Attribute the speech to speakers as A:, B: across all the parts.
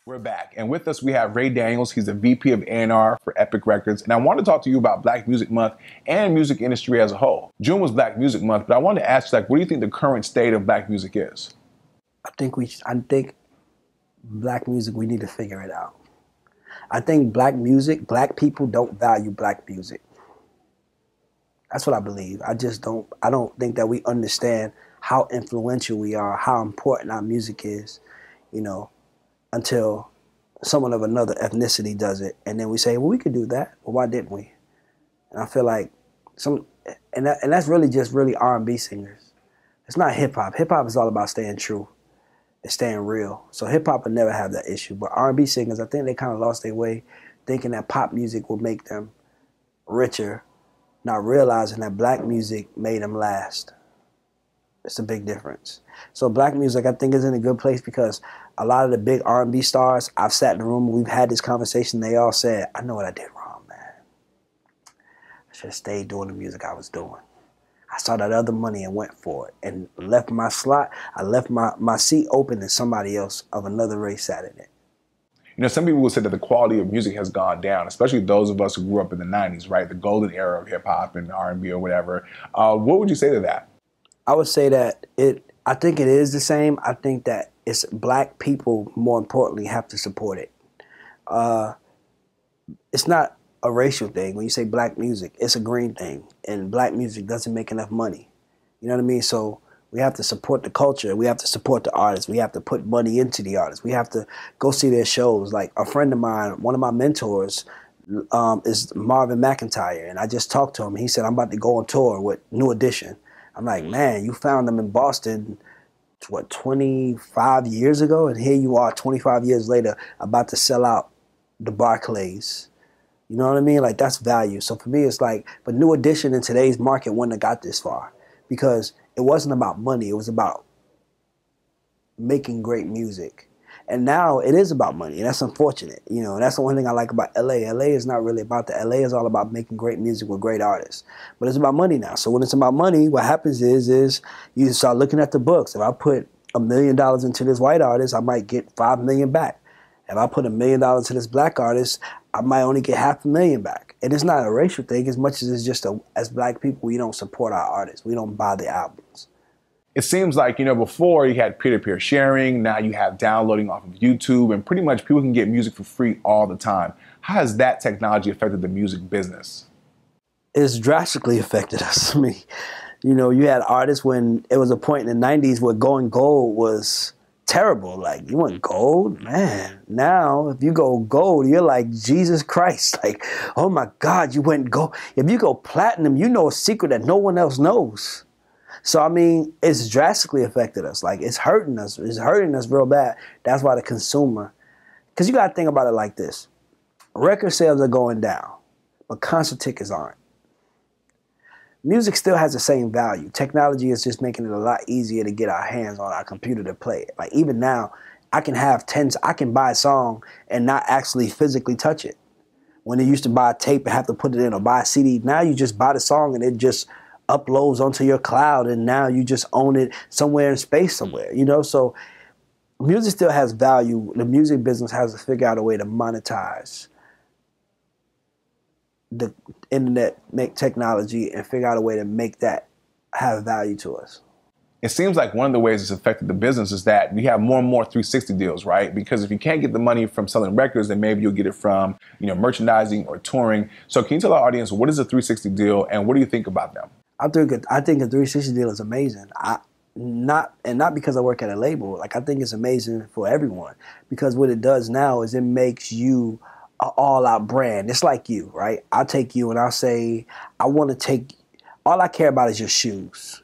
A: We're back, and with us we have Ray Daniels. He's the VP of A&R for Epic Records, and I want to talk to you about Black Music Month and music industry as a whole. June was Black Music Month, but I wanted to ask you, what do you think the current state of Black music is?
B: I think Black music, we need to figure it out. I think Black music, Black people don't value Black music. That's what I believe. I don't think that we understand how influential we are, how important our music is, until someone of another ethnicity does it. And then we say, well, we could do that. Well, why didn't we? And I feel like that's really just R&B singers. It's not hip hop. Hip hop is all about staying true and staying real. So hip hop would never have that issue. But R&B singers, I think they kind of lost their way thinking that pop music would make them richer, not realizing that Black music made them last. It's a big difference. So Black music, I think, is in a good place because a lot of the big R&B stars, I've sat in the room, we've had this conversation, they all said, I know what I did wrong, man. I should have stayed doing the music I was doing. I saw that other money and went for it and left my slot. I left my seat open and somebody else of another race sat in it.
A: Some people will say that the quality of music has gone down, especially those of us who grew up in the 90s, right? The golden era of hip hop and R&B or whatever. What would you say to that?
B: I would say that I think it is the same. I think that it's Black people, more importantly, have to support it. It's not a racial thing. When you say Black music, it's a green thing. And Black music doesn't make enough money. You know what I mean? So we have to support the culture. We have to support the artists. We have to put money into the artists. We have to go see their shows. Like a friend of mine, one of my mentors, is Marvin McIntyre. And I just talked to him. He said, I'm about to go on tour with New Edition. I'm like, man, you found them in Boston, 25 years ago? And here you are 25 years later about to sell out the Barclays. You know what I mean? Like, that's value. So for me, it's like, but New Edition in today's market wouldn't have got this far because it wasn't about money. It was about making great music. And now it is about money, and that's unfortunate. That's the one thing I like about LA. LA is not really about that. LA is all about making great music with great artists. But it's about money now. So when it's about money, what happens is you start looking at the books. If I put $1 million into this white artist, I might get $5 million back. If I put $1 million into this Black artist, I might only get $500,000 back. And it's not a racial thing as much as it's just as Black people, we don't support our artists. We don't buy the albums.
A: It seems like, before you had peer-to-peer sharing, now you have downloading off of YouTube, and pretty much people can get music for free all the time. How has that technology affected the music business?
B: It's drastically affected us. I mean, you had artists when it was a point in the 90s where going gold was terrible. Like, you went gold? Man, now if you go gold, you're like, Jesus Christ. Like, oh my God, you went gold. If you go platinum, you know a secret that no one else knows. So, I mean, it's drastically affected us. Like, it's hurting us. It's hurting us real bad. That's why the consumer, because you got to think about it like this. Record sales are going down, but concert tickets aren't. Music still has the same value. Technology is just making it a lot easier to get our hands on our computer to play it. Like, even now, I can buy a song and not actually physically touch it. When they used to buy a tape and have to put it in or buy a CD, now you just buy the song and it just uploads onto your cloud, and now you just own it somewhere in space somewhere, So music still has value. The music business has to figure out a way to monetize the internet, make technology, and figure out a way to make that have value to us.
A: It seems like one of the ways it's affected the business is that we have more and more 360 deals, right? Because if you can't get the money from selling records, then maybe you'll get it from, merchandising or touring. So can you tell our audience, what is a 360 deal and what do you think about them?
B: I think a 360 deal is amazing. Not because I work at a label. Like, I think it's amazing for everyone because what it does now is it makes you an all-out brand. It's like you, right? I'll take you and I'll say, all I care about is your shoes.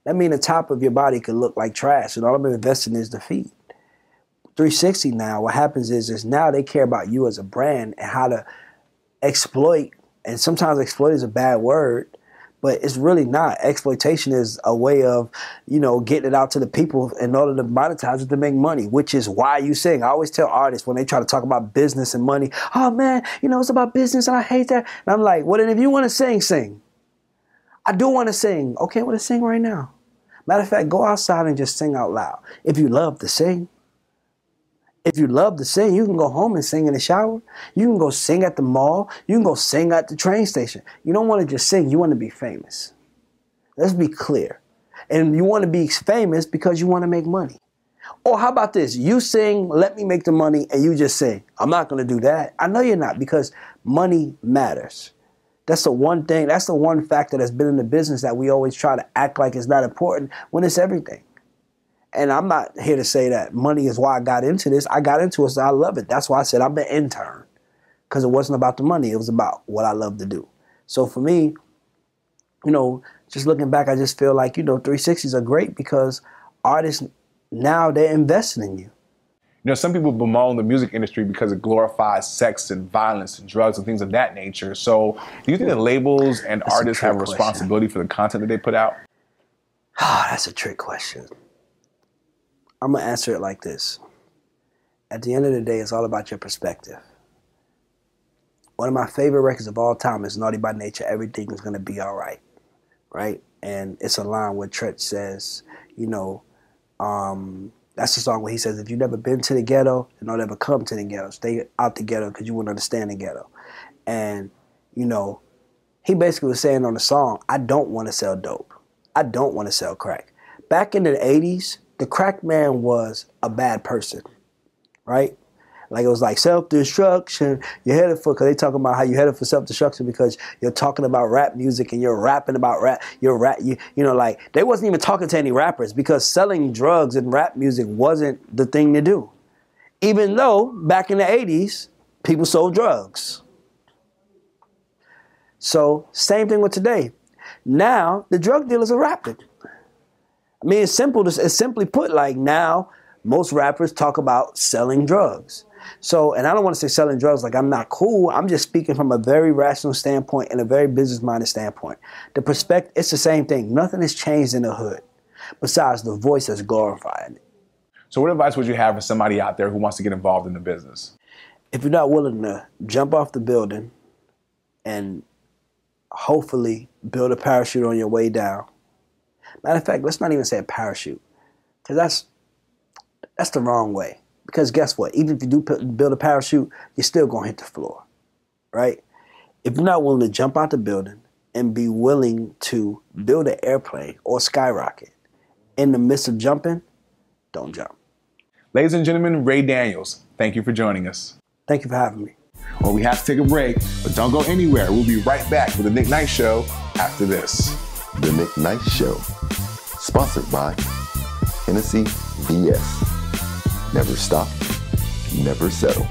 B: That means the top of your body could look like trash, and all I'm investing is the feet. 360 now, what happens is now they care about you as a brand and how to exploit, and sometimes exploit is a bad word, but it's really not. Exploitation is a way of, getting it out to the people in order to monetize it to make money, which is why you sing. I always tell artists when they try to talk about business and money, oh man, it's about business and I hate that. And I'm like, well then if you want to sing, sing. I do want to sing. Okay, I want to sing right now. Matter of fact, go outside and just sing out loud. If you love to sing, If you love to sing, you can go home and sing in the shower. You can go sing at the mall. You can go sing at the train station. You don't want to just sing. You want to be famous. Let's be clear. And you want to be famous because you want to make money. Or how about this? You sing, let me make the money, and you just sing. I'm not going to do that. I know you're not, because money matters. That's the one thing, that's the one factor that's been in the business that we always try to act like it's not important when it's everything. And I'm not here to say that money is why I got into this. I got into it, so I love it. That's why I said I'm an intern, because it wasn't about the money. It was about what I love to do. So for me, just looking back, I just feel like, 360s are great because artists, now they're investing in you.
A: Some people bemoan the music industry because it glorifies sex and violence and drugs and things of that nature. So do you think that labels and artists have a responsibility for the content that they put out?
B: That's a trick question. I'm going to answer it like this. At the end of the day, it's all about your perspective. One of my favorite records of all time is Naughty by Nature, Everything is Gonna Be Alright, right? And it's a line where Tretch says, that's the song where he says, if you've never been to the ghetto, then don't ever come to the ghetto. Stay out the ghetto because you wouldn't understand the ghetto. And, he basically was saying on the song, I don't want to sell dope. I don't want to sell crack. Back in the 80s, the crack man was a bad person, right? Like, it was like self-destruction. You're headed for, because they talking about how you're headed for self-destruction because you're talking about rap music and you're rapping about rap. Like, they wasn't even talking to any rappers because selling drugs and rap music wasn't the thing to do. Even though back in the 80s, people sold drugs. So, same thing with today. Now, the drug dealers are rapping. I mean, it's simply put, like, now, most rappers talk about selling drugs. So, and I don't want to say selling drugs like I'm not cool. I'm just speaking from a very rational standpoint and a very business-minded standpoint. The perspective, it's the same thing. Nothing has changed in the hood besides the voice that's glorifying it.
A: So what advice would you have for somebody out there who wants to get involved in the business?
B: If you're not willing to jump off the building and hopefully build a parachute on your way down. Matter of fact, let's not even say a parachute, because that's the wrong way. Because guess what? Even if you do build a parachute, you're still going to hit the floor, right? If you're not willing to jump out the building and be willing to build an airplane or skyrocket in the midst of jumping, don't jump.
A: Ladies and gentlemen, Ray Daniels, thank you for joining us.
B: Thank you for having me.
A: Well, we have to take a break, but don't go anywhere. We'll be right back with the Nick Knight Show after this.
C: The Nick Knight Show, sponsored by Hennessy VS. Never stop, never settle.